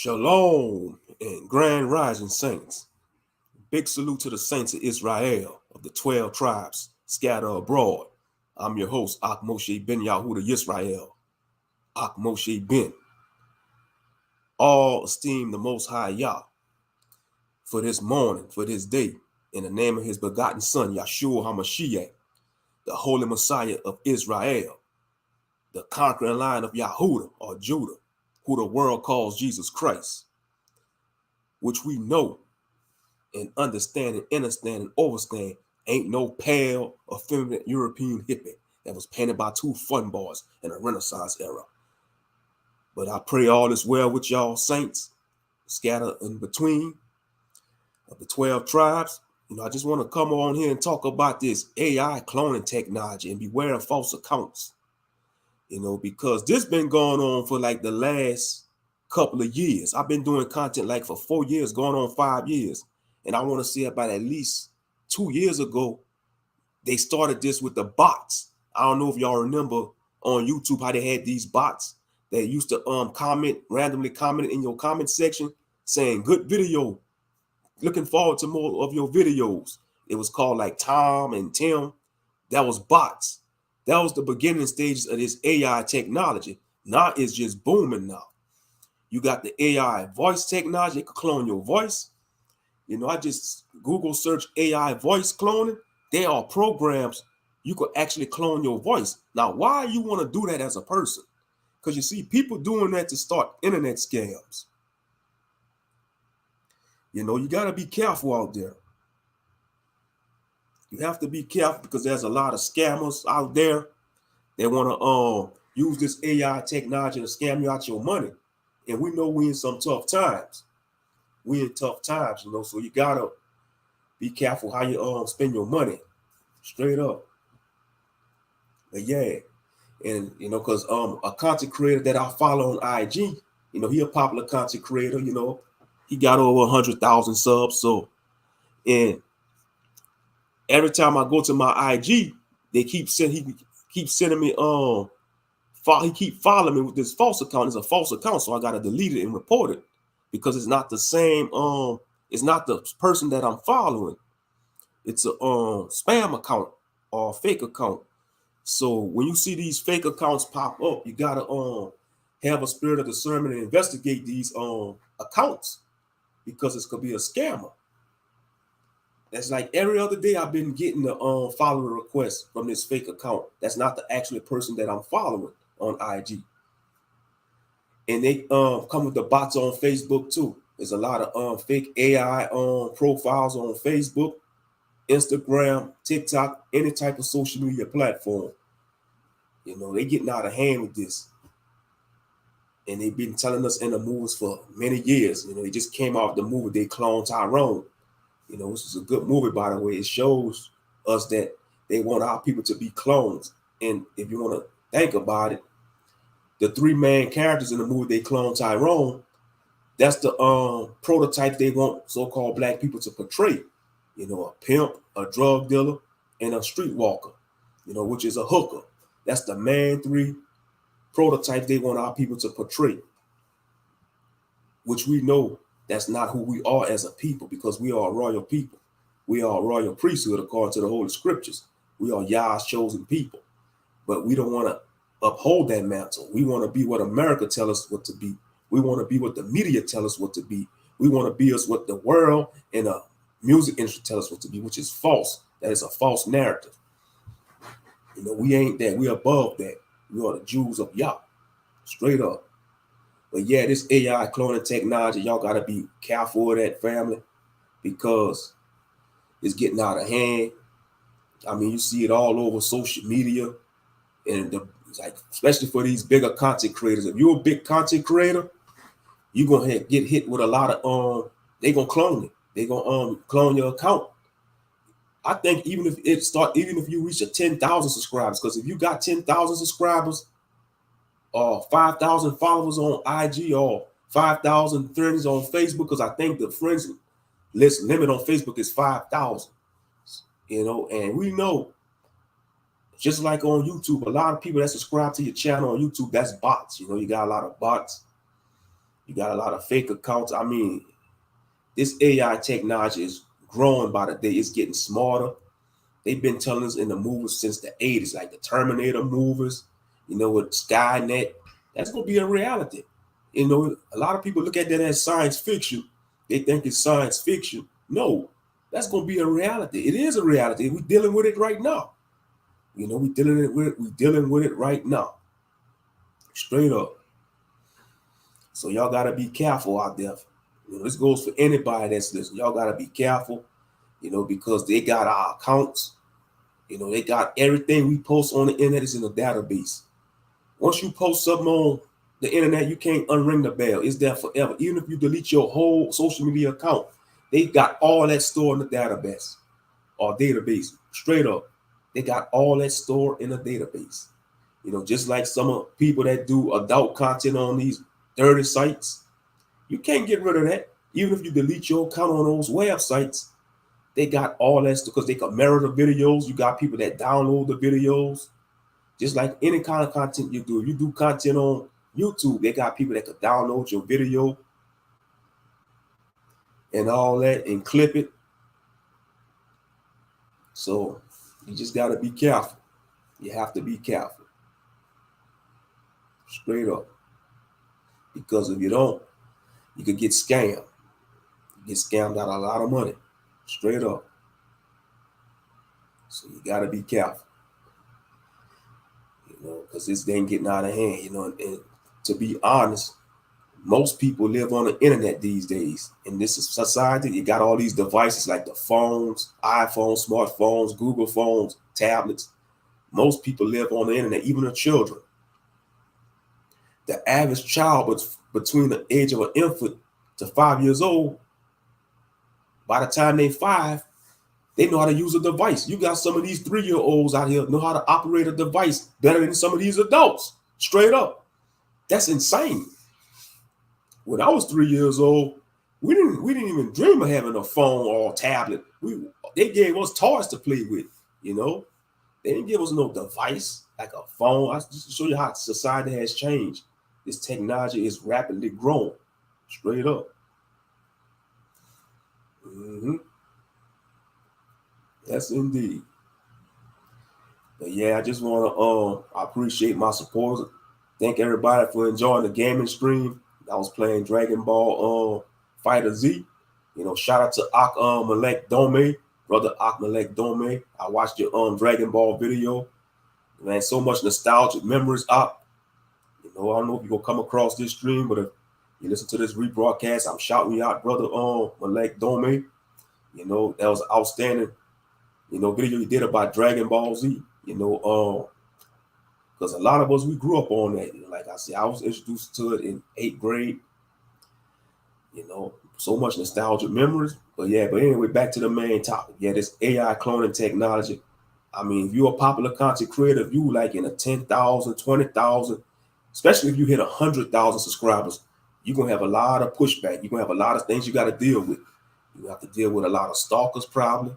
Shalom and grand rising saints. Big salute to the saints of Israel of the 12 tribes scattered abroad. I'm your host, Ak Moshe Ben Yahuda Yisrael. Ak Moshe Ben. All esteem the Most High Yah for this morning, for this day, in the name of his begotten son, Yahshua HaMashiach, the Holy Messiah of Israel, the conquering line of Yahuda or Judah, who the world calls Jesus Christ, which we know and understand and overstand ain't no pale, effeminate European hippie that was painted by two fun boys in the Renaissance era. But I pray all is well with y'all saints scattered in between of the 12 tribes. I just want to come on here and talk about this AI cloning technology and beware of false accounts. Because this been going on for like the last couple of years. I've been doing content like for 4 years, going on 5 years. And I want to say about at least 2 years ago, they started this with the bots. I don't know if y'all remember on YouTube how they had these bots that used to randomly comment in your comment section saying, good video, looking forward to more of your videos. It was called like Tom and Tim. That was bots. That was the beginning stages of this AI technology. Now it's just booming now. You got the AI voice technology. It could clone your voice. I just Google search AI voice cloning. There are programs you could actually clone your voice. Now, why you want to do that as a person? Because you see people doing that to start internet scams. You got to be careful out there. You have to be careful because there's a lot of scammers out there. They want to use this AI technology to scam you out your money. And we know we're in some tough times. We're in tough times, so you got to be careful how you spend your money. Straight up. But yeah. And, because a content creator that I follow on IG, he a popular content creator, he got over 100,000 subs. So, and every time I go to my IG, he keeps sending me, he keep following me with this false account. It's a false account, so I got to delete it and report it because it's not the same, it's not the person that I'm following. It's a spam account or a fake account. So when you see these fake accounts pop up, you gotta have a spirit of discernment and investigate these accounts because it could be a scammer. That's like every other day I've been getting the follower request from this fake account. That's not the actual person that I'm following on IG. And they come with the bots on Facebook too. There's a lot of fake AI profiles on Facebook, Instagram, TikTok, any type of social media platform. They getting out of hand with this. And they've been telling us in the movies for many years. They just came out with the movie, They Cloned Tyrone. This is a good movie, by the way. It shows us that they want our people to be clones. And if you want to think about it, the three main characters in the movie, They Cloned Tyrone, that's the prototype they want so-called black people to portray. A pimp, a drug dealer, and a streetwalker, which is a hooker. That's the main three prototypes they want our people to portray, which we know that's not who we are as a people because we are a royal people. We are a royal priesthood according to the Holy Scriptures. We are Yah's chosen people, but we don't want to uphold that mantle. We want to be what America tells us what to be. We want to be what the media tell us what to be. We want to be us what the world and the music industry tell us what to be, which is false. That is a false narrative. We ain't that. We above that. We are the Jews of Yah. Straight up. But yeah, this AI cloning technology, y'all got to be careful of that, family, because it's getting out of hand. I mean, you see it all over social media, and especially for these bigger content creators. If you're a big content creator, you're going to get hit with a lot of, they're going to clone it. They're going to clone your account. I think even if you reach a 10,000 subscribers, because if you got 10,000 subscribers or 5,000 followers on IG or 5,000 friends on Facebook, because I think the friends list limit on Facebook is 5,000, and we know, just like on YouTube, a lot of people that subscribe to your channel on YouTube, that's bots. You got a lot of bots You got a lot of fake accounts. I mean, this AI technology is growing by the day. It's getting smarter. They've been telling us in the movies since the 80s, like the Terminator movies, with Skynet. That's going to be a reality. A lot of people look at that as science fiction. They think it's science fiction. No, that's going to be a reality. It is a reality. We're dealing with it right now. We're dealing with it right now. Straight up. So y'all got to be careful out there. This goes for anybody that's listening. Y'all got to be careful, because they got our accounts. They got everything we post on the internet is in a database. Once you post something on the internet, you can't unring the bell. It's there forever. Even if you delete your whole social media account, they got all that stored in the database or database. Straight up. They got all that stored in a database. Just like some people that do adult content on these dirty sites, you can't get rid of that. Even if you delete your account on those websites, they got all that because they can mirror the videos. You got people that download the videos. Just like any kind of content you do. If you do content on YouTube, they got people that can download your video and all that and clip it. So you just got to be careful. You have to be careful. Straight up. Because if you don't, you could get scammed. You get scammed out of a lot of money. Straight up. So you got to be careful. Because this thing getting out of hand, and to be honest, most people live on the internet these days. In this society, you got all these devices like the phones, iPhones, smartphones, Google phones, tablets. Most people live on the internet, even the children. The average child was between the age of an infant to 5 years old. By the time they 5, they know how to use a device. You got some of these 3-year-olds out here know how to operate a device better than some of these adults. Straight up. That's insane. When I was 3 years old, we didn't even dream of having a phone or a tablet. They gave us toys to play with, They didn't give us no device like a phone. Just to show you how society has changed. This technology is rapidly growing. Straight up. Yes, indeed. But yeah, I just want to I appreciate my supporters. Thank everybody for enjoying the gaming stream. I was playing Dragon Ball Fighter Z. Shout out to Malek Dome, brother Malek Dome. I watched your Dragon Ball video. Man, so much nostalgic memories up. I don't know if you're gonna come across this stream, but if you listen to this rebroadcast, I'm shouting you out, brother Malek Dome. That was outstanding, video you did about Dragon Ball Z, because a lot of us, we grew up on that. Like I said, I was introduced to it in 8th grade. So much nostalgic memories. But anyway, back to the main topic. Yeah, this AI cloning technology. I mean, if you're a popular content creator, if you like in a 10,000, 20,000, especially if you hit 100,000 subscribers, you're going to have a lot of pushback. You're going to have a lot of things you got to deal with. You have to deal with a lot of stalkers probably.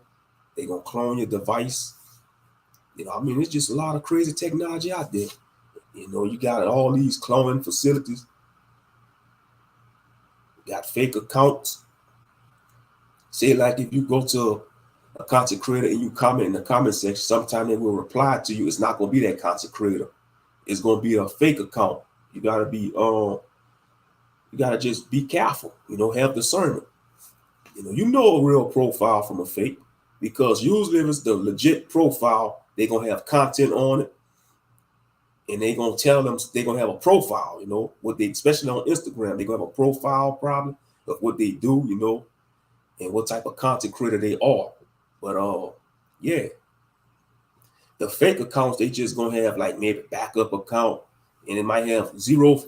They're going to clone your device. It's just a lot of crazy technology out there. You got all these cloning facilities. You got fake accounts. Say like if you go to a content creator and you comment in the comment section, sometimes they will reply to you. It's not going to be that content creator. It's going to be a fake account. You got to be, you got to just be careful, have discernment. A real profile from a fake, because usually if it's the legit profile, they're going to have content on it. And they're going to tell them they're going to have a profile, what they, especially on Instagram, they're going to have a profile probably of what they do, and what type of content creator they are. But yeah, the fake accounts, they just going to have like maybe a backup account, and it might have 0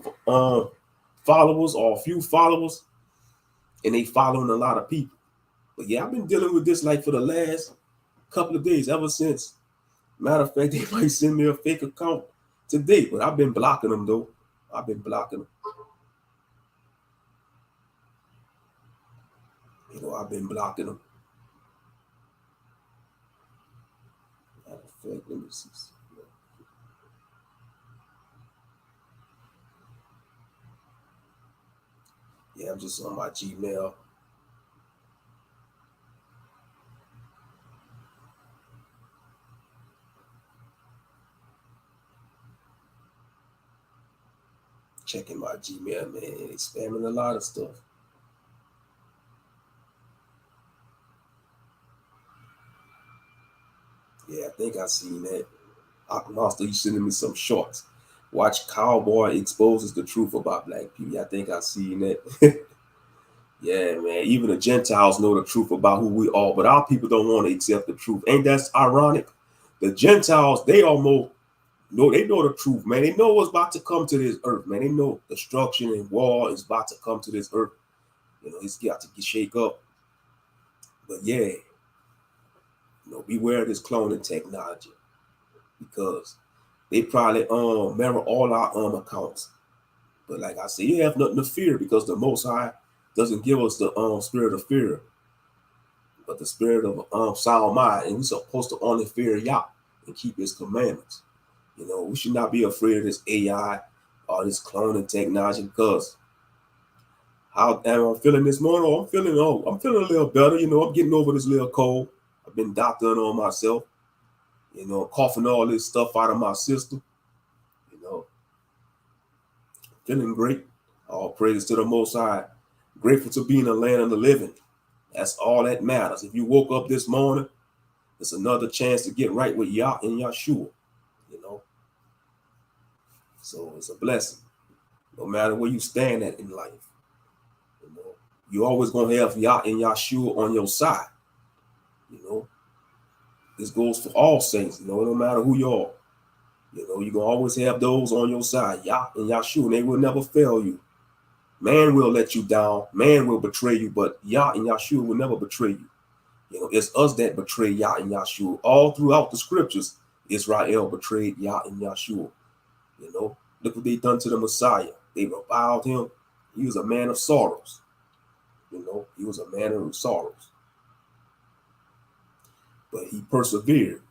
followers or a few followers, and they following a lot of people. But yeah, I've been dealing with this like for the last couple of days, ever since. Matter of fact, they might send me a fake account today, but I've been blocking them though. I've been blocking them. I've been blocking them. Matter of fact, let me see. Yeah, I'm just on my Gmail. Checking my Gmail, man. It's spamming a lot of stuff. Yeah, I think I seen that. Monster, you sending me some shorts. Watch Cowboy exposes the truth about black people. I think I seen that. Yeah, man. Even the Gentiles know the truth about who we are, but our people don't want to accept the truth. Ain't that ironic? The Gentiles, they almost know, they know the truth, man. They know what's about to come to this earth, man. They know destruction and war is about to come to this earth. You know, it's got to get shake up. But yeah, beware of this cloning technology because they probably mirror all our accounts. But like I said, you have nothing to fear because the Most High doesn't give us the spirit of fear, but the spirit of sound mind, and we're supposed to only fear Yah and keep His commandments. We should not be afraid of this AI or this cloning technology because how am I feeling this morning? I'm feeling a little better. I'm getting over this little cold. I've been doctoring on myself. Coughing all this stuff out of my system. Feeling great. All praise to the Most High. Grateful to be in the land of the living. That's all that matters. If you woke up this morning, it's another chance to get right with Yah and Yahshua. So it's a blessing. No matter where you stand at in life, you always gonna have Yah and Yahshua on your side. This goes for all saints. No matter who you are. You're gonna always have those on your side, Yah and Yahshua, and they will never fail you. Man will let you down, man will betray you, but Yah and Yahshua will never betray you. It's us that betray Yah and Yahshua. All throughout the scriptures, Israel betrayed Yah and Yahshua. Look what they done to the Messiah. They reviled him. He was a man of sorrows. He was a man of sorrows. But he persevered.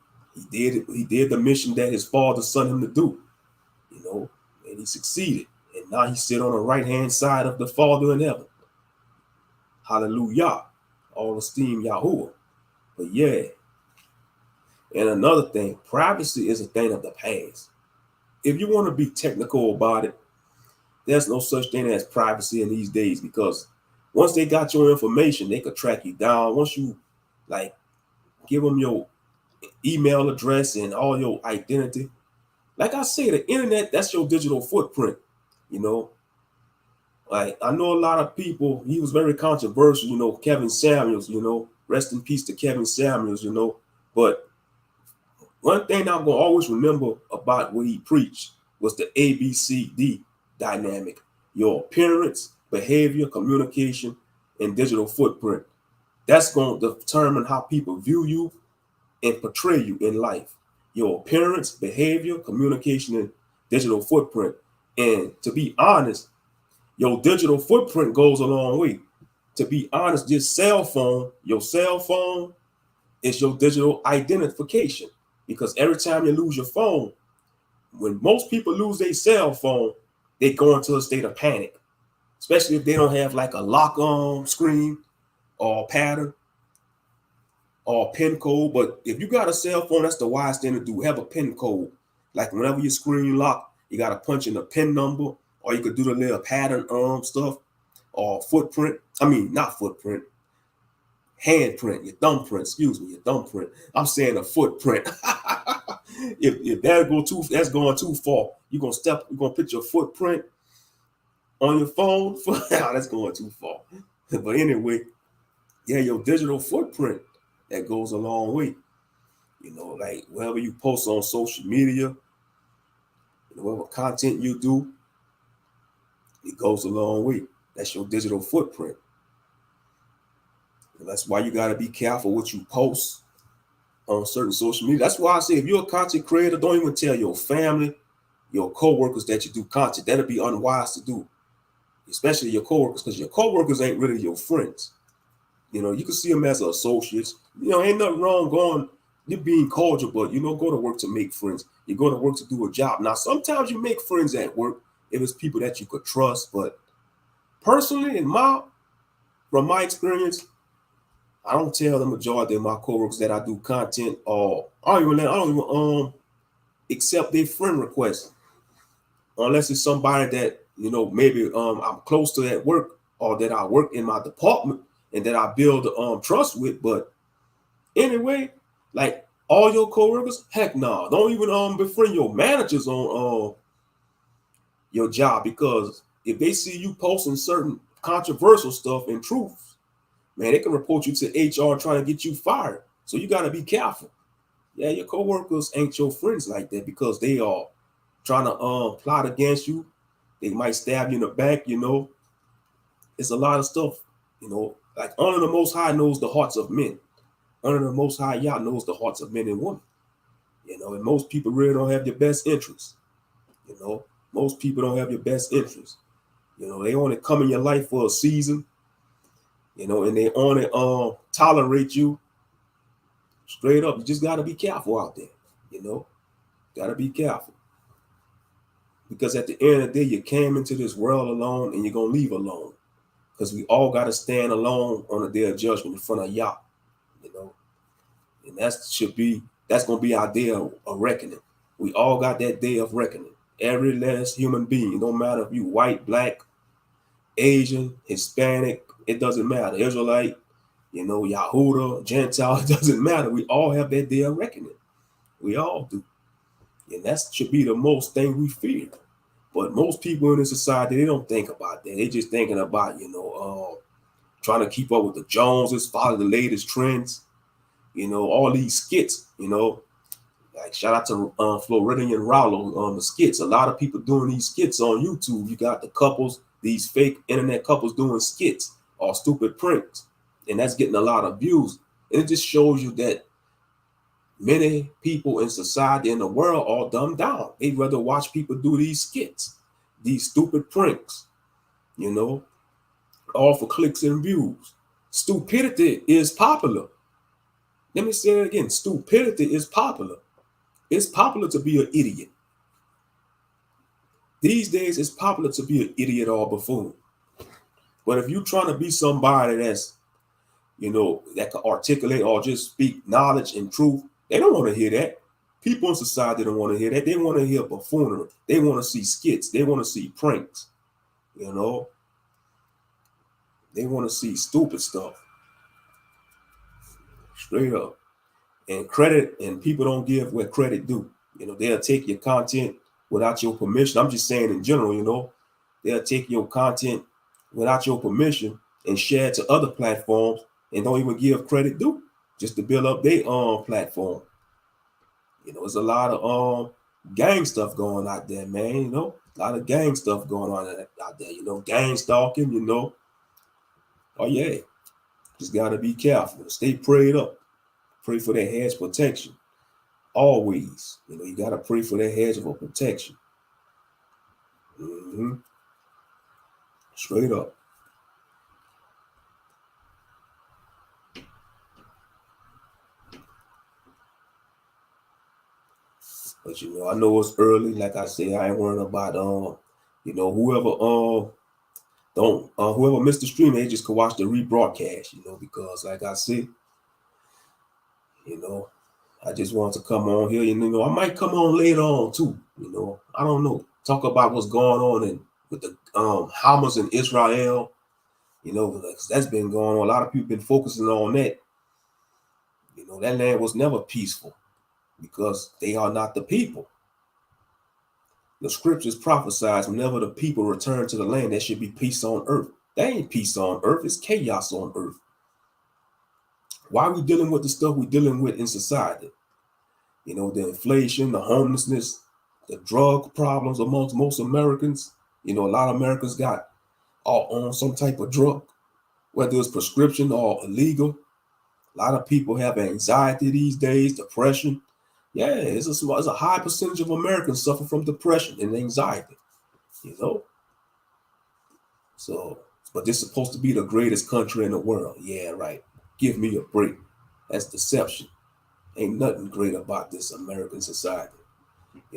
He did the mission that his father sent him to do. And he succeeded. And now he sit on the right-hand side of the Father in heaven. Hallelujah. All esteem Yahuwah. But yeah. And another thing, privacy is a thing of the past. If you want to be technical about it, there's no such thing as privacy in these days because once they got your information, they could track you down. Once you give them your email address and all your identity, like I say, the internet, that's your digital footprint. Like I know a lot of people, he was very controversial, Kevin Samuels, rest in peace to Kevin Samuels, but one thing I'm going to always remember about what he preached was the ABCD dynamic: your appearance, behavior, communication, and digital footprint. That's going to determine how people view you and portray you in life. Your appearance, behavior, communication, and digital footprint. And to be honest, your digital footprint goes a long way. To be honest, your cell phone is your digital identification. Because every time you lose your phone, when most people lose their cell phone, they go into a state of panic, especially if they don't have like a lock-on screen or pattern or pin code. But if you got a cell phone, that's the wise thing to do. Have a pin code. Like whenever your screen lock, you got to punch in a pin number, or you could do the little pattern stuff or footprint. I mean, not footprint, handprint, your thumbprint, your thumbprint. I'm saying a footprint. if that's going too far, you're gonna put your footprint on your phone. That's going too far. But anyway, yeah, your digital footprint, that goes a long way. Like wherever you post on social media, whatever content you do, it goes a long way. That's your digital footprint. And that's why you got to be careful what you post on certain social media. That's why I say if you're a content creator, don't even tell your family, your co-workers that you do content. That'll be unwise to do, especially your co-workers, because your co-workers ain't really your friends. You can see them as associates. Ain't nothing wrong you're being cordial, but go to work to make friends. You go to work to do a job. Now, sometimes you make friends at work if it's people that you could trust, but personally, from my experience, I don't tell the majority of my coworkers that I do content, or I don't even accept their friend requests unless it's somebody that maybe I'm close to at work, or that I work in my department and that I build trust with. But anyway, like all your coworkers, heck no, don't even befriend your managers on your job, because if they see you posting certain controversial stuff and truths, man, they can report you to HR trying to get you fired. So you got to be careful. Yeah, your coworkers ain't your friends like that, because they are trying to plot against you. They might stab you in the back. It's a lot of stuff. Like only the Most High knows the hearts of men. Only the Most High Yah knows the hearts of men and women. And most people really don't have your best interests. Most people don't have your best interests. They only come in your life for a season. And they only tolerate you. Straight up, you just got to be careful out there. Got to be careful. Because at the end of the day, you came into this world alone, and you're going to leave alone. Because we all got to stand alone on the day of judgment in front of Yah. And that's going to be our day of reckoning. We all got that day of reckoning. Every last human being, no matter if you white, black, Asian, Hispanic, it doesn't matter. Israelite, Yahuda, Gentile, it doesn't matter. We all have that day of reckoning. We all do. And that should be the most thing we fear. But most people in this society, they don't think about that. They just thinking about, trying to keep up with the Joneses, follow the latest trends, all these skits, like shout out to Floridian Rallo, the skits. A lot of people doing these skits on YouTube. You got the couples, these fake internet couples doing skits or stupid pranks, and that's getting a lot of views. And it just shows you that many people in society, in the world, are dumbed down. They'd rather watch people do these skits, these stupid pranks, all for clicks and views. Stupidity is popular. Let me say it again. Stupidity is popular. It's popular to be an idiot. These days, it's popular to be an idiot or a buffoon. But if you're trying to be somebody that's, that can articulate or just speak knowledge and truth, they don't want to hear that. People in society don't want to hear that. They want to hear buffoonery. They want to see skits. They want to see pranks. They want to see stupid stuff. Straight up. And credit, and people don't give where credit due. They'll take your content without your permission. I'm just saying in general, they'll take your content without your permission and share it to other platforms and don't even give credit due, just to build up their platform. There's a lot of gang stuff going out there, man. A lot of gang stuff going on out there. Gang stalking. Oh yeah, just gotta be careful. Stay prayed up. Pray for that hedge protection. Always. You got to pray for that hedge of protection. Straight up. But I know it's early. Like I say, I ain't worrying about whoever whoever missed the stream, they just could watch the rebroadcast, because like I said, I just want to come on here, I might come on later on too, I don't know. Talk about what's going on with the Hamas in Israel, because that's been going on. A lot of people been focusing on that. That land was never peaceful because they are not the people. The scriptures prophesies whenever the people return to the land, there should be peace on earth. There ain't peace on earth, it's chaos on earth. Why are we dealing with the stuff we're dealing with in society? The inflation, the homelessness, the drug problems amongst most Americans. A lot of Americans are on some type of drug, whether it's prescription or illegal. A lot of people have anxiety these days, depression. Yeah, it's a high percentage of Americans suffer from depression and anxiety. So, but this is supposed to be the greatest country in the world. Yeah, right. Give me a break. That's deception. Ain't nothing great about this American society.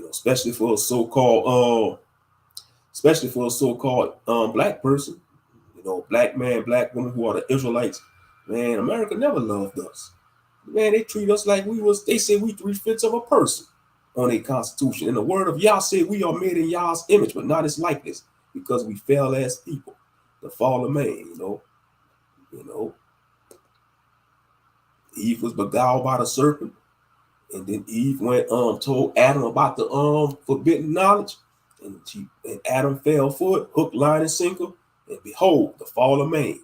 Especially for a so-called black person. Black man, black woman who are the Israelites. Man, America never loved us. Man, they treat us like they say we 3/5 of a person on a constitution. And the word of Yah said we are made in Yah's image, but not his likeness, because we fell as people. The fall of man, Eve was beguiled by the serpent, and then Eve went told Adam about the forbidden knowledge, and Adam fell for it, hook, line, and sinker, and behold, the fall of man.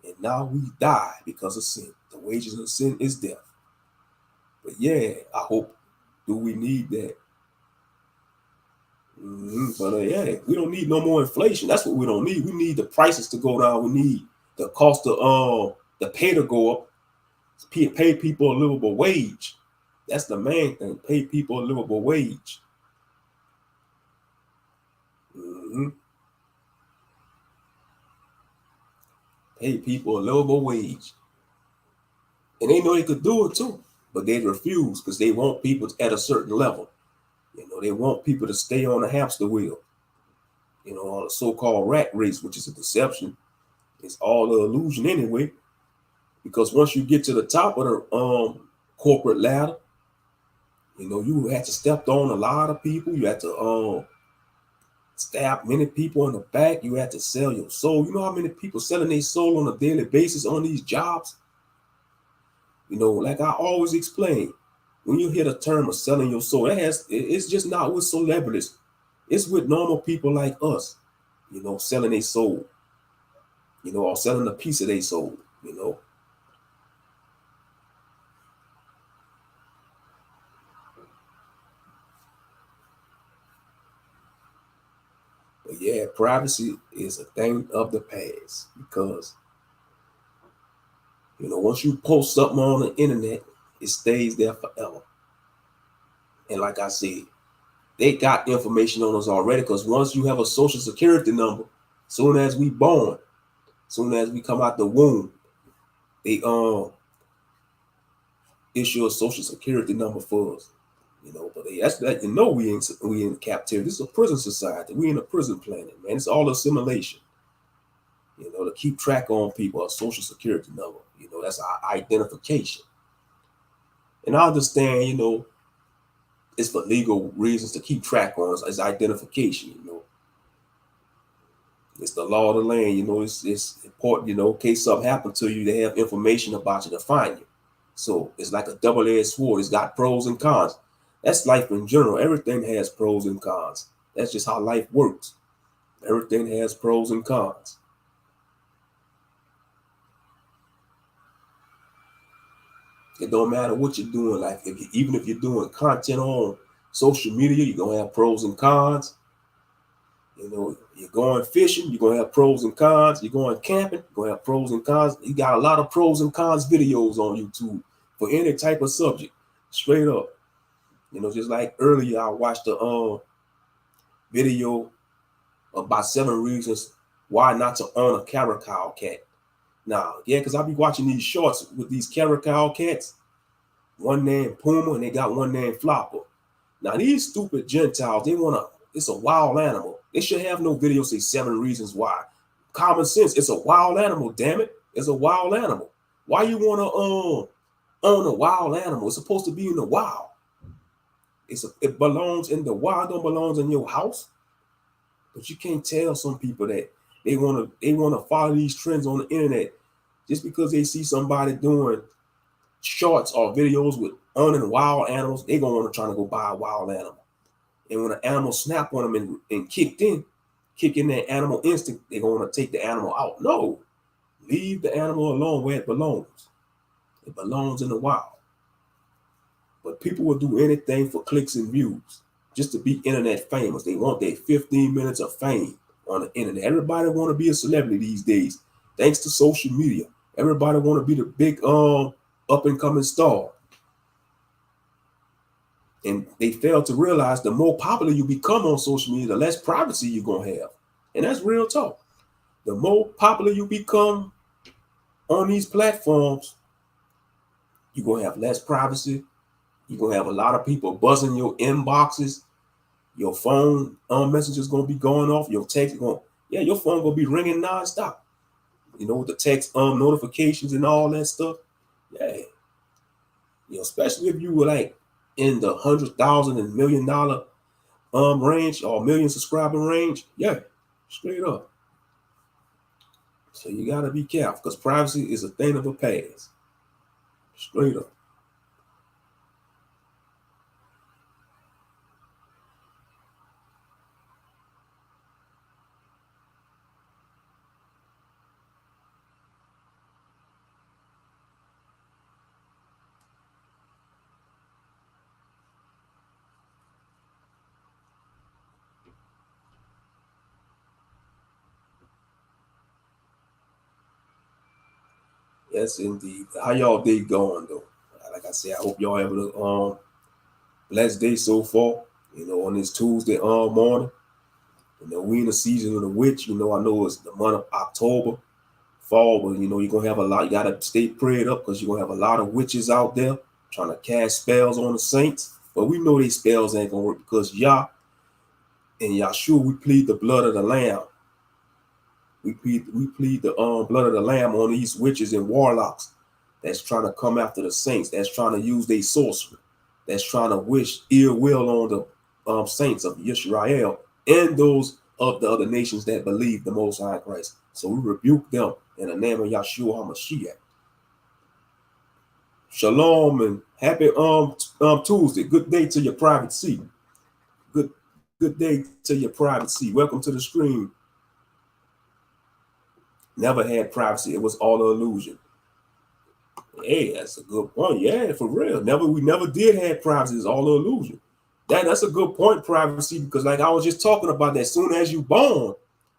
And now we die because of sin. The wages of sin is death. But yeah, I hope, do we need that? But yeah, we don't need no more inflation. That's what we don't need. We need the prices to go down. We need the cost of the pay to go up. Pay people a livable wage. That's the main thing. Pay people a livable wage. Pay people a livable wage. And they know they could do it too, but they refuse because they want people at a certain level. They want people to stay on the hamster wheel, on a so-called rat race, which is a deception. It's all an illusion anyway, because once you get to the top of the corporate ladder, you had to step on a lot of people. You had to stab many people in the back. You had to sell your soul. You know how many people selling their soul on a daily basis on these jobs? Like I always explain, when you hear the term of selling your soul, it's just not with celebrities. It's with normal people like us, selling their soul, or selling a piece of their soul, But yeah, privacy is a thing of the past, because once you post something on the internet, it stays there forever. And like I said, they got information on us already, because once you have a social security number, soon as we born, soon as we come out the womb, they issue a social security number for us. But that's that. We in captivity. This is a prison society. We in a prison planet, man. It's all assimilation. To keep track on people, a social security number. That's our identification. And I understand, it's for legal reasons to keep track on us as identification. It's the law of the land. It's important. In case something happened to you, they have information about you to find you. So it's like a double-edged sword. It's got pros and cons. That's life in general. Everything has pros and cons. That's just how life works. Everything has pros and cons. It don't matter what you're doing. Like even if you're doing content on social media, you're gonna have pros and cons. You're going fishing, you're gonna have pros and cons. You're going camping, you're gonna have pros and cons. You got a lot of pros and cons videos on YouTube for any type of subject, straight up. Just like earlier, I watched a video about 7 reasons why not to own a Caracal cat. Now, yeah, because I'll be watching these shorts with these Caracal cats. One named Puma and they got one named Flopper. Now, these stupid Gentiles, it's a wild animal. They should have no video say 7 reasons why. Common sense, it's a wild animal, damn it. It's a wild animal. Why you want to own a wild animal? It's supposed to be in the wild. It belongs in the wild, don't belongs in your house. But you can't tell some people that they want to follow these trends on the internet just because they see somebody doing shorts or videos with owning wild animals. They're gonna want to try to go buy a wild animal. And when an animal snap on them and kick in that animal instinct, they're gonna take the animal out. No, leave the animal alone where it belongs. It belongs in the wild. But people will do anything for clicks and views just to be internet famous. They want their 15 minutes of fame on the internet. Everybody want to be a celebrity these days, thanks to social media. Everybody want to be the big up and coming star. And they fail to realize the more popular you become on social media, the less privacy you're going to have. And that's real talk. The more popular you become on these platforms, you're going to have less privacy. You're going to have a lot of people buzzing your inboxes. Your phone messages going to be going off. Your text your phone going to be ringing nonstop. You know, the text notifications and all that stuff. Yeah. You know, especially if you were like in the 100,000 and $1 million range or million subscriber range. Yeah, straight up. So you gotta be careful because privacy is a thing of the past. Straight up. Yes, indeed. How y'all day going though? Like I said, I hope y'all have a blessed day so far. You know, on this Tuesday morning. You know, we in the season of the witch. You know, I know it's the month of October, fall, but you know, you're gonna have a lot. You gotta stay prayed up because you're gonna have a lot of witches out there trying to cast spells on the saints. But we know these spells ain't gonna work because Yah and Yahshua, we plead the blood of the Lamb. We plead the blood of the Lamb on these witches and warlocks that's trying to come after the saints, that's trying to use their sorcery, that's trying to wish ill will on the saints of Yisrael and those of the other nations that believe the Most High Christ. So we rebuke them in the name of Yahshua HaMashiach. Shalom and happy Tuesday. Good day to your private seat. Good day to your private seat. Welcome to the stream. Never had privacy. It was all an illusion. Hey, that's a good point. Yeah, for real. We never did have privacy. It's all an illusion. That's a good point, privacy, because like I was just talking about that, as soon as you born,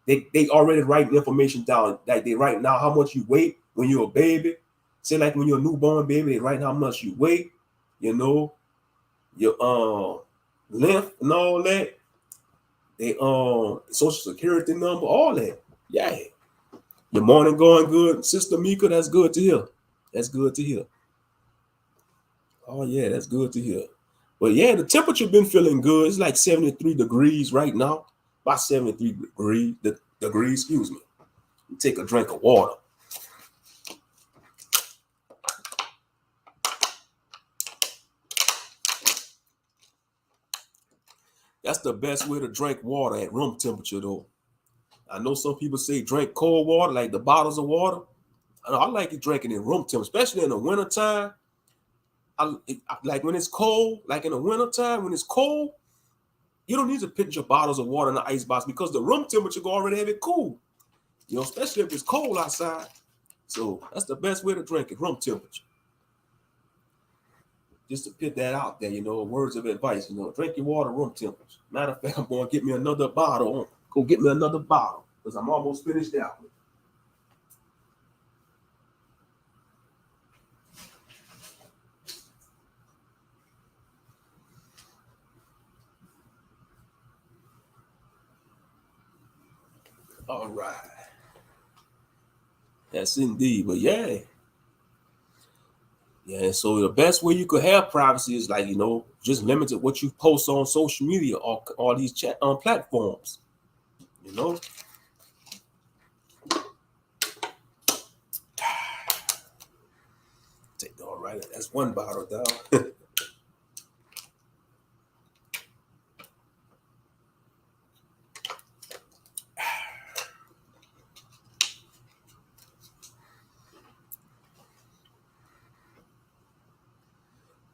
they already write the information down. Like they write now how much you weigh when you're a baby. Say like when you're a newborn baby, they write how much you weigh, you know, your length and all that. They social security number, all that. Yeah. Your morning going good, Sister Mika. That's good to hear. That's good to hear. Oh yeah, that's good to hear. But yeah, the temperature been feeling good. It's like 73 degrees right now. About 73 degrees, excuse me. Take a drink of water. That's the best way to drink water at room temperature though. I know some people say drink cold water, like the bottles of water. I like it drinking in room temperature, especially in the wintertime. I like when it's cold, like in the wintertime, when it's cold, you don't need to put your bottles of water in the ice box because the room temperature will already have it cool. You know, especially if it's cold outside. So that's the best way to drink it, room temperature. Just to put that out there, you know, words of advice, you know, drink your water room temperature. Matter of fact, I'm going to get me another bottle. Go get me another bottle because I'm almost finished out. All right. Yes, indeed. But yeah. Yeah, so the best way you could have privacy is like, you know, just limited what you post on social media or all these chat platforms. You know? Take all right. That's one bottle down.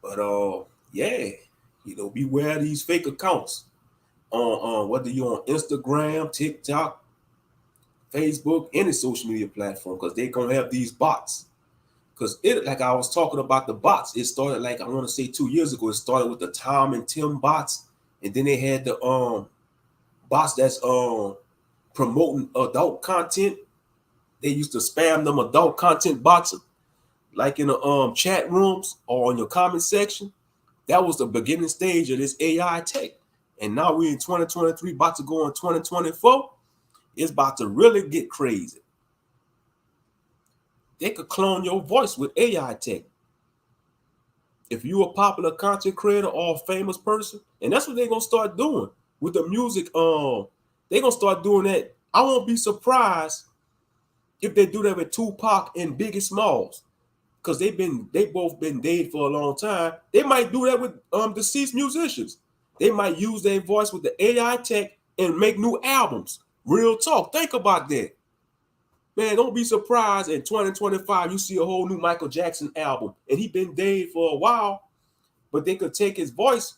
But yeah, you know, beware these fake accounts on whether you're on Instagram, TikTok, Facebook, any social media platform, because they're gonna have these bots. Because it, like I was talking about the bots, it started like I want to say 2 years ago. It started with the Tom and Tim bots, and then they had the bots that's promoting adult content. They used to spam them adult content bots like in the chat rooms or in your comment section. That was the beginning stage of this AI tech. And now we're in 2023, about to go in 2024. It's about to really get crazy. They could clone your voice with AI tech. If you're a popular content creator or a famous person, and that's what they're gonna start doing with the music. They're gonna start doing that. I won't be surprised if they do that with Tupac and Biggie Smalls, because they both been dead for a long time, they might do that with deceased musicians. They might use their voice with the AI tech and make new albums. Real talk. Think about that. Man, don't be surprised in 2025 you see a whole new Michael Jackson album. And he been dead for a while, but they could take his voice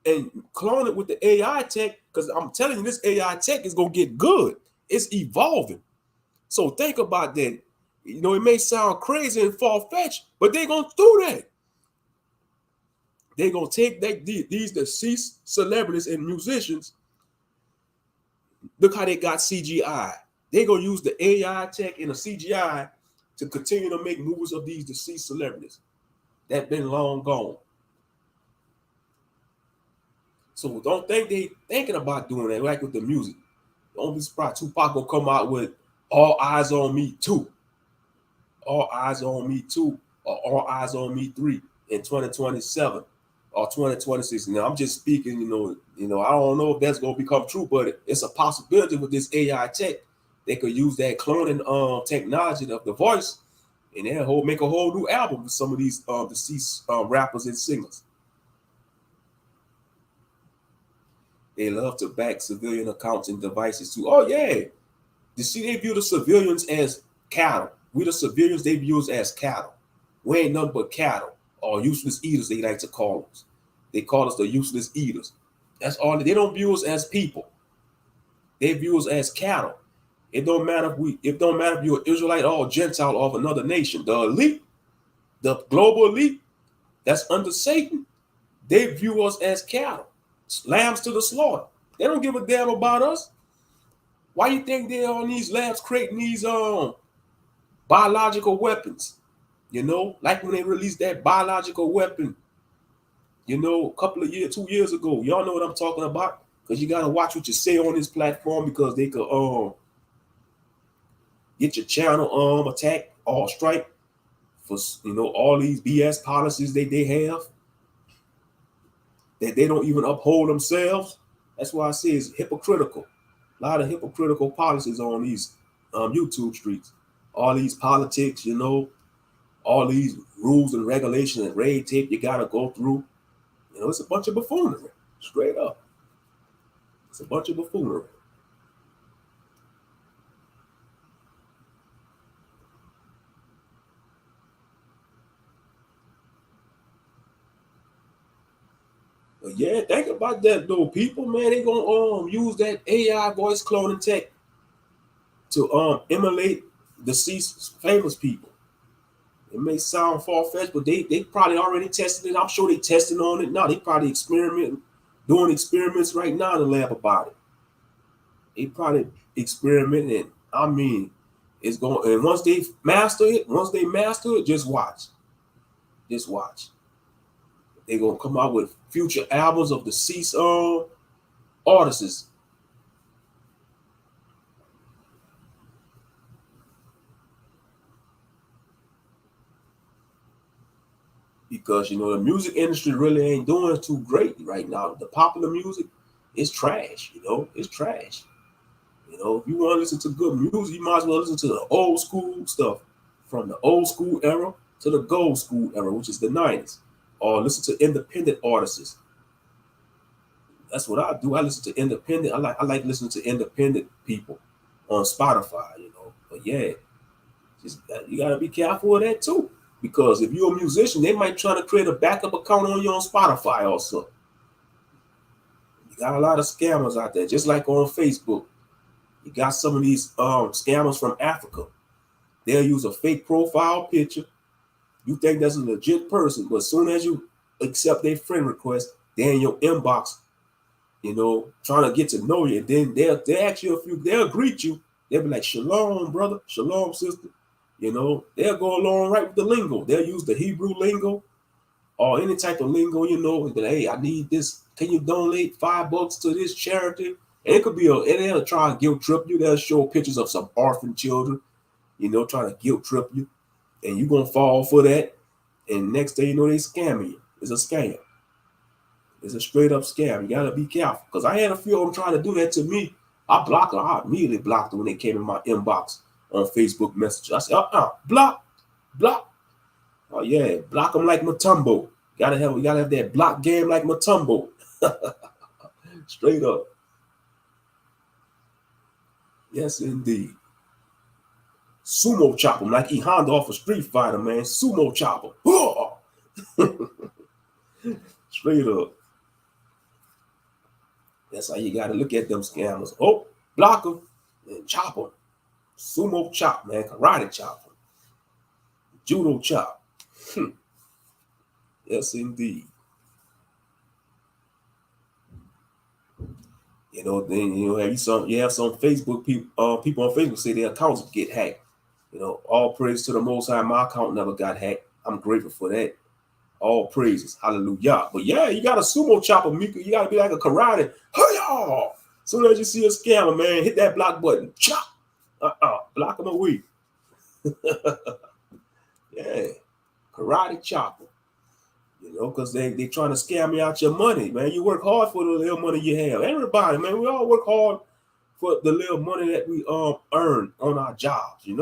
and clone it with the AI tech, because I'm telling you, this AI tech is going to get good. It's evolving. So think about that. You know, it may sound crazy and far-fetched, but they're going to do that. They're going to take these deceased celebrities and musicians. Look how they got CGI. They're going to use the AI tech and the CGI to continue to make movies of these deceased celebrities that been long gone. So don't think they thinking about doing that, like with the music. Don't be surprised Tupac will come out with All Eyes on Me 2. All Eyes on Me 2 or All Eyes on Me 3 in 2027 or 2026. Now I'm just speaking, you know, I don't know if that's gonna become true, but it's a possibility with this AI tech. They could use that cloning technology of the voice, and then make a whole new album with some of these deceased rappers and singers. They love to back civilian accounts and devices too. Oh yeah, you see, they view the civilians as cattle. We the civilians they view us as cattle. We ain't nothing but cattle or useless eaters, they like to call us. They call us the useless eaters. That's all. They don't view us as people. They view us as cattle. It don't matter if you're an Israelite or a Gentile of another nation. The elite, the global elite that's under Satan, they view us as cattle, lambs to the slaughter. They don't give a damn about us. Why you think they're on these labs creating these biological weapons? You know, like when they released that biological weapon, you know, a couple of years, 2 years ago. Y'all know what I'm talking about, because you gotta watch what you say on this platform, because they could get your channel attacked or strike for, you know, all these BS policies they have that they don't even uphold themselves. That's why I say it's hypocritical. A lot of hypocritical policies on these YouTube streets. All these politics, you know, all these rules and regulations and red tape you gotta go through. You know, it's a bunch of buffoonery, straight up. It's a bunch of buffoonery. But yeah, think about that though. People, man, they gonna use that AI voice cloning tech to emulate deceased famous people. It may sound far-fetched, but they probably already tested it. I'm sure they testing on it now. They probably doing experiments right now in the lab about it. They probably experimenting. I mean, it's going, and once they master it, just watch. Just watch. They're gonna come out with future albums of deceased artists. Because, you know, the music industry really ain't doing too great right now. The popular music is trash, you know, it's trash. You know, if you want to listen to good music, you might as well listen to the old school stuff, from the old school era to the gold school era, which is the 90s. Or listen to independent artists. That's what I do. I listen to independent. I like listening to independent people on Spotify, you know. But yeah, just you gotta be careful of that too. Because if you're a musician, they might try to create a backup account on you on Spotify also. You got a lot of scammers out there, just like on Facebook. You got some of these scammers from Africa. They'll use a fake profile picture. You think that's a legit person, but as soon as you accept their friend request, they're in your inbox, you know, trying to get to know you. And then they'll ask you they'll greet you. They'll be like, "Shalom, brother. Shalom, sister." You know, they'll go along right with the lingo. They'll use the Hebrew lingo or any type of lingo, you know, and be like, "Hey, I need this. Can you donate $5 to this charity?" And it could be and they'll try and guilt trip you. They'll show pictures of some orphan children, you know, trying to guilt trip you. And you're going to fall for that. And next thing you know, they scamming you. It's a scam. It's a straight up scam. You got to be careful. Because I had a few of them trying to do that to me. I immediately blocked them when they came in my inbox on Facebook Messenger. I said, block. Oh yeah, block them like Mutombo. We gotta have that block game like Mutombo. Straight up. Yes, indeed. Sumo chop him like E Honda off a Street Fighter, man. Sumo chop him. Straight up. That's how you got to look at them scammers. Oh, block them and chop them. Sumo chop, man. Karate chop them. Judo chop. Yes, indeed. Then you have some Facebook people. People on Facebook say their accounts get hacked. All praise to the Most High. My account never got hacked. I'm grateful for that. All praises, hallelujah. But yeah, you got a sumo chopper, Mika. You got to be like a karate. Hi-yah! Soon as you see a scammer, man, hit that block button. Chop. Block them away. Yeah, karate chopper. Because they trying to scam you out your money, man. You work hard for the little money you have. Everybody, man, we all work hard for the little money that we earn on our jobs, And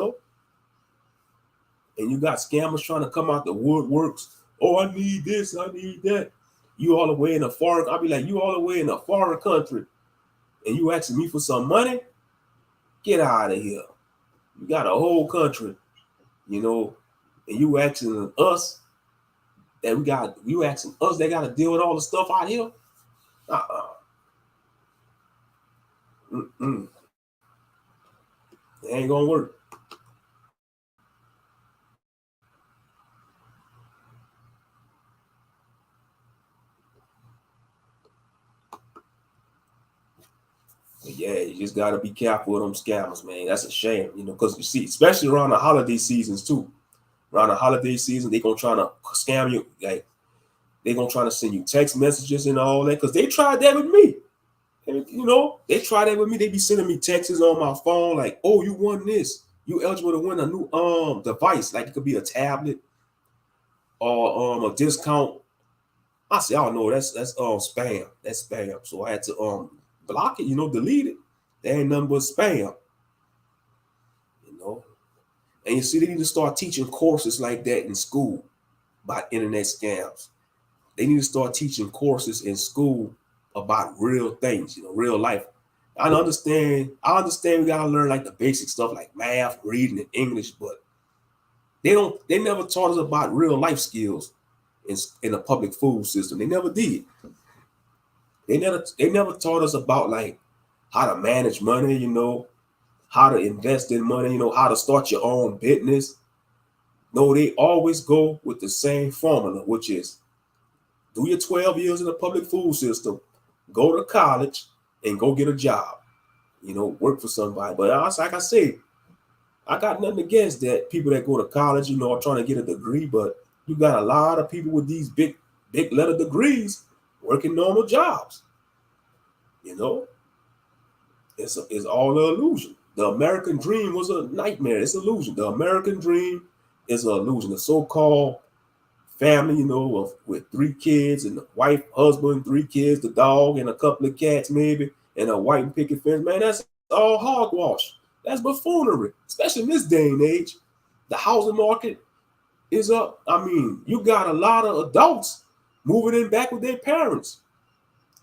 you got scammers trying to come out the woodworks. Oh, I need this, I need that. You all the way in a foreign, I'll be like, you all the way in a foreign country, and you asking me for some money? Get out of here. You got a whole country, and you asking us that you asking us they got to deal with all the stuff out here? It ain't gonna work. But yeah, you just gotta be careful with them scammers, man. That's a shame, because you see, especially around the holiday seasons too. Around the holiday season, they gonna try to scam you. Like they gonna try to send you text messages and all that. Because they tried that with me. And, they tried that with me. They be sending me texts on my phone like, "Oh, you won this. You eligible to win a new device. Like it could be a tablet or a discount." I said, "Oh no, that's spam. That's spam." So I had to block it, delete it. There ain't nothing but spam. And you see, they need to start teaching courses like that in school about internet scams. They need to start teaching courses in school about real things, real life. I understand we gotta learn like the basic stuff like math, reading, and English, but they never taught us about real life skills in the public food system. They never did. They never taught us about like how to manage money, how to invest in money, how to start your own business. No, they always go with the same formula, which is do your 12 years in the public food system, go to college, and go get a job. Work for somebody. But like I say, I got nothing against that. People that go to college, are trying to get a degree, but you got a lot of people with these big letter degrees working normal jobs. It's all an illusion. The American dream was a nightmare. It's an illusion. The American dream is an illusion. The so-called family, with 3 kids and the wife, husband, 3 kids, the dog, and a couple of cats maybe, and a white picket fence. Man, that's all hogwash. That's buffoonery, especially in this day and age. The housing market is up. I mean, you got a lot of adults moving in back with their parents.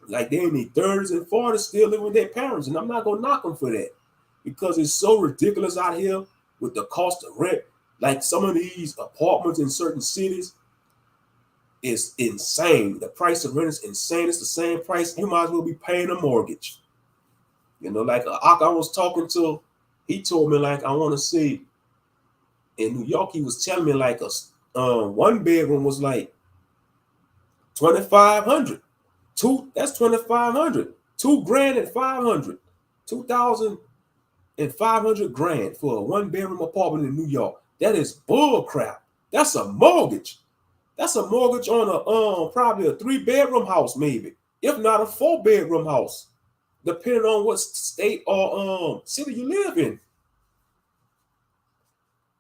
Like they're in their 30s and 40s still living with their parents. And I'm not going to knock them for that because it's so ridiculous out here with the cost of rent. Like some of these apartments in certain cities is insane. The price of rent is insane. It's the same price. You might as well be paying a mortgage. Like I was talking to, he told me like, I want to see in New York, he was telling me like a 1 bedroom was like $2,500. That's $2,500. $2,000 and $500. $2,500 for a 1 bedroom apartment in New York. That is bull crap. That's a mortgage. That's a mortgage on a probably a 3 bedroom house, maybe, if not a 4 bedroom house, depending on what state or city you live in.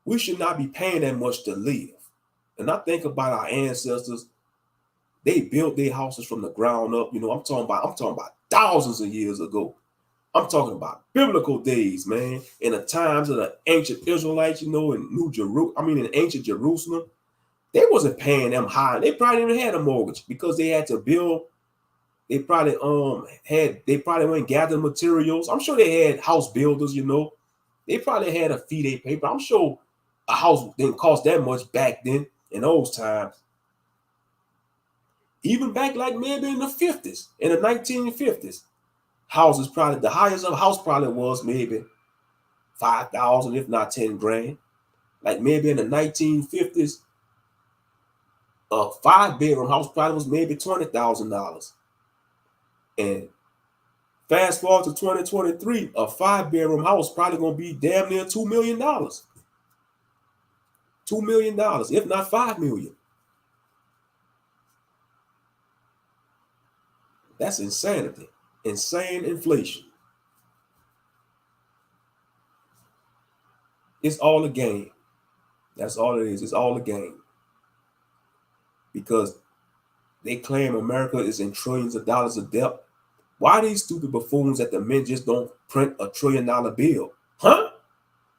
We should not be paying that much to live. And I think about our ancestors. They built their houses from the ground up. I'm talking about thousands of years ago. I'm talking about biblical days, man. In the times of the ancient Israelites, you know, in in ancient Jerusalem, they wasn't paying them high. They probably didn't have a mortgage because they had to build. They probably went and gathered materials. I'm sure they had house builders, you know. They probably had a fee they pay, but I'm sure a house didn't cost that much back then in those times. Even back like maybe in the 50s, in the 1950s, houses probably the highest of house probably was maybe 5,000, if not 10 grand. Like maybe in the 1950s, a 5-bedroom house probably was maybe $20,000. And fast forward to 2023, a 5-bedroom house probably gonna be damn near $2 million. $2 million, if not 5 million. That's insanity. Insane inflation. It's all a game. That's all it is. It's all a game. Because they claim America is in trillions of dollars of debt. Why these stupid buffoons at the Mint just don't print a $1 trillion bill? Huh?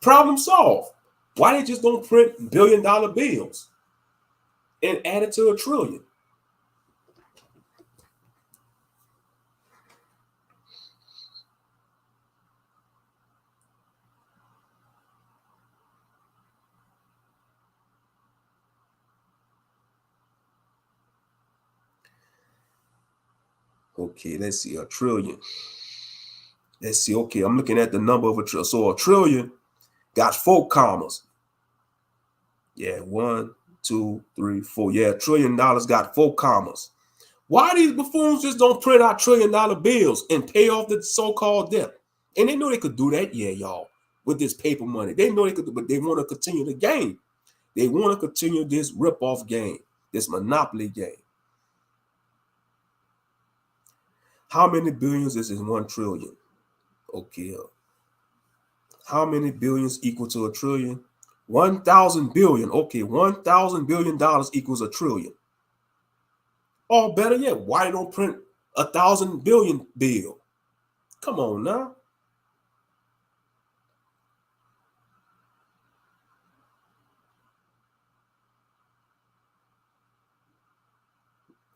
Problem solved. Why they just don't print $1 billion bills and add it to $1 trillion? Okay, let's see, $1 trillion. Let's see. Okay, I'm looking at the number of $1 trillion. So $1 trillion got 4 commas. Yeah, 1, 2, 3, 4. Yeah, $1 trillion got 4 commas. Why these buffoons just don't print out $1 trillion bills and pay off the so-called debt? And they know they could do that, yeah, y'all, with this paper money. They know they could, but they want to continue the game. They want to continue this rip-off game, this monopoly game. How many billions is in $1 trillion? Okay. How many billions equal to $1 trillion? 1,000 billion. Okay, $1,000 billion equals $1 trillion. Or better yet, why they don't print 1,000 billion bill? Come on now.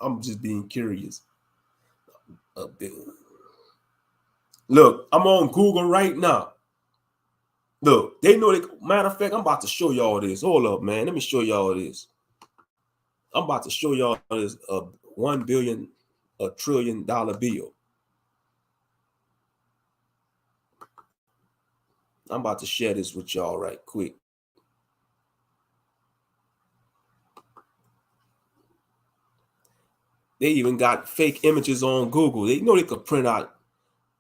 I'm just being curious. Look, I'm on Google right now. Look, they know they. Matter of fact, I'm about to show y'all this. Hold up, man. Let me show y'all this. I'm about to show y'all this $1 billion, $1 trillion bill. I'm about to share this with y'all right quick. They even got fake images on Google. They know they could print out.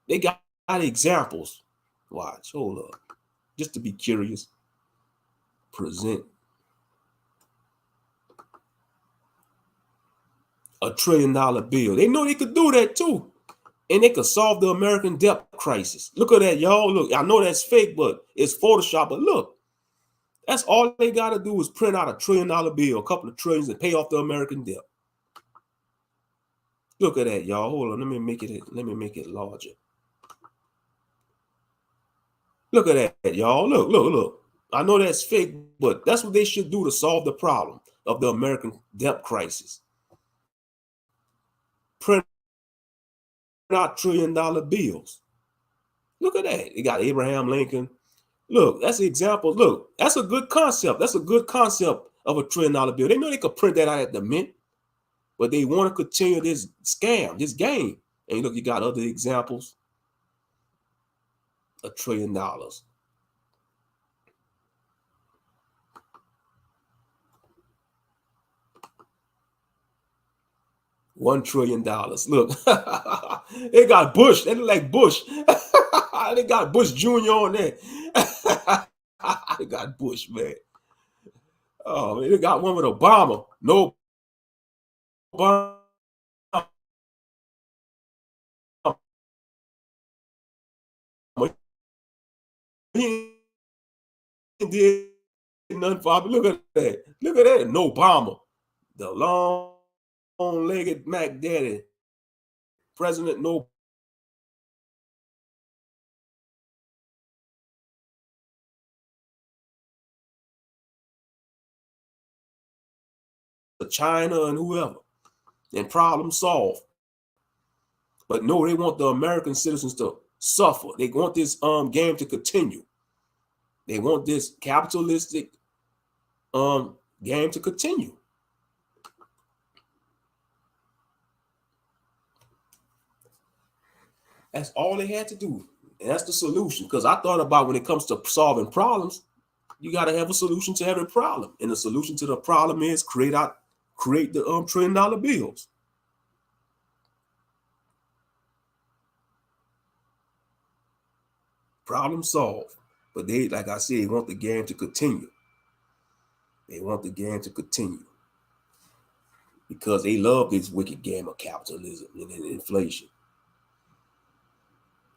They got examples. Watch, hold up. Just to be curious. Present $1 trillion bill. They know they could do that too. And they could solve the American debt crisis. Look at that, y'all. Look, I know that's fake, but it's Photoshop. But look, that's all they got to do is print out $1 trillion bill, a couple of trillions, and pay off the American debt. Look at that, y'all. Hold on. Let me make it larger. Look at that, y'all. Look. I know that's fake, but that's what they should do to solve the problem of the American debt crisis. Print out $1 trillion bills. Look at that. They got Abraham Lincoln. Look, that's an example. Look, that's a good concept. That's a good concept of $1 trillion bill. They know they could print that out at the Mint, but they want to continue this scam, this game. And look, you got other examples. $1 trillion. $1 trillion. Look, they got Bush. They look like Bush. They got Bush Jr. on there. They got Bush, man. Oh, man, they got one with Obama. No Obama. He did nothing for me. Look at that. Look at that. No Obama. The long-legged Mac Daddy. President No China and whoever, and problem solved. But no, they want the American citizens to suffer. They want this game to continue. They want this capitalistic game to continue. That's all they had to do. And that's the solution. Because I thought about when it comes to solving problems, you got to have a solution to every problem. And the solution to the problem is create the $1 trillion bills. Problem solved. But they, like I said, want the game to continue. They want the game to continue. Because they love this wicked game of capitalism and inflation.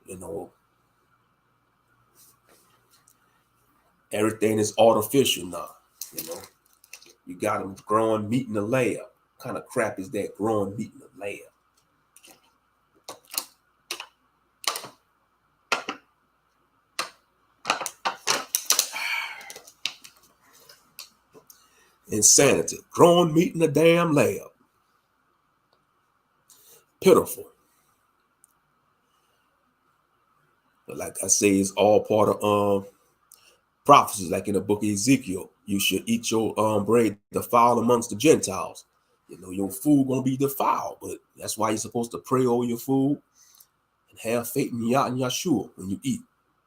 You know, everything is artificial now. You know, you got them growing meat in the lab. What kind of crap is that, growing meat in the lab? Insanity. Growing meat in the damn lab. Pitiful. But like I say, it's all part of prophecies, like in the book of Ezekiel. You should eat your bread defiled amongst the Gentiles. You know, your food gonna be defiled, but that's why you're supposed to pray over your food and have faith in Yah and Yahshua when you eat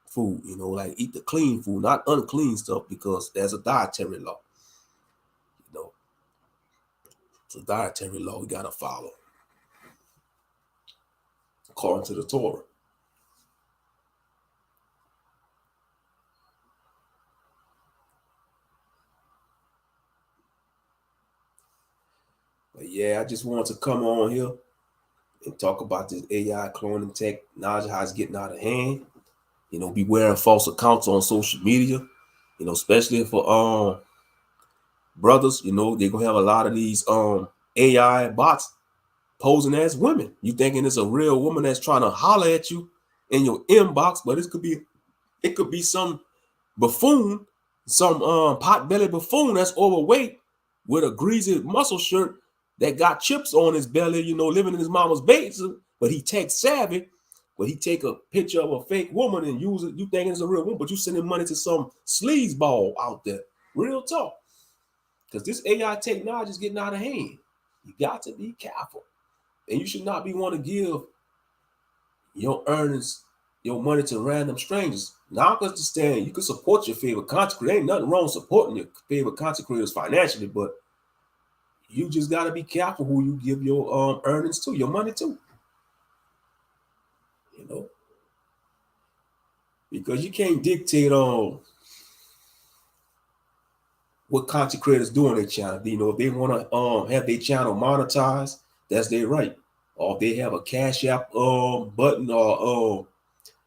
food. You know, like eat the clean food, not unclean stuff, because there's a dietary law. You know, it's a dietary law we gotta follow according to the Torah. But yeah, I just wanted to come on here and talk about this AI cloning technology, how it's getting out of hand. You know, beware of false accounts on social media. You know, especially for brothers. You know, they're gonna have a lot of these AI bots posing as women. You thinking it's a real woman that's trying to holler at you in your inbox, but it could be some buffoon, some pot-bellied buffoon that's overweight with a greasy muscle shirt that got chips on his belly, you know, living in his mama's basement, but he tech savvy, but he take a picture of a fake woman and use it. You thinking it's a real woman, but you sending money to some sleazeball out there. Real talk. Because this AI technology is getting out of hand. You got to be careful. And you should not be wanting to give your earnings, your money to random strangers. Now I understand you can support your favorite content creator. Ain't nothing wrong supporting your favorite content creators financially, but you just got to be careful who you give your earnings to, your money to. You know, because you can't dictate on what content creators do on their channel. You know, if they want to have their channel monetized, that's their right. Or if they have a Cash App button or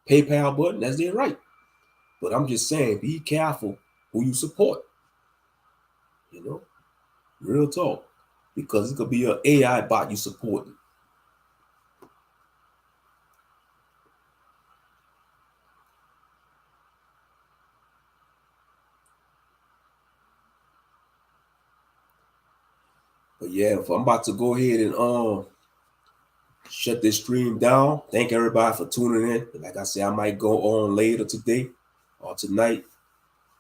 PayPal button, that's their right. But I'm just saying, be careful who you support. You know, real talk. Because it could be an AI bot you supporting. But yeah, if I'm about to go ahead and shut this stream down, thank everybody for tuning in. Like I said, I might go on later today or tonight.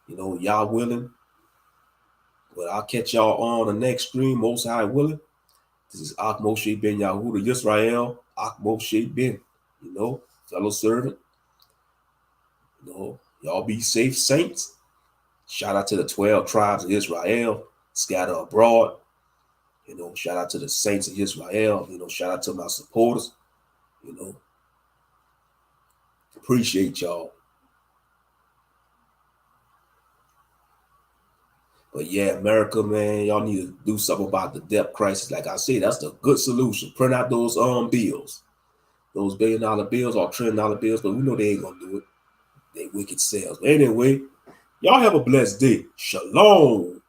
You know, y'all willing. But I'll catch y'all on the next stream, Most High willing. This is Ak Moshe Ben Yahuda Yisrael, Ak Moshe Ben, you know, fellow servant. You know, y'all be safe, saints. Shout out to the 12 tribes of Israel scattered abroad. You know, shout out to the saints of Israel. You know, shout out to my supporters. You know, appreciate y'all. But yeah, America, man, y'all need to do something about the debt crisis. Like I said, that's the good solution. Print out those bills, those $1 billion bills or $1 trillion bills. But we know they ain't gonna do it. They wicked selves. But anyway, y'all have a blessed day. Shalom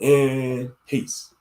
and peace.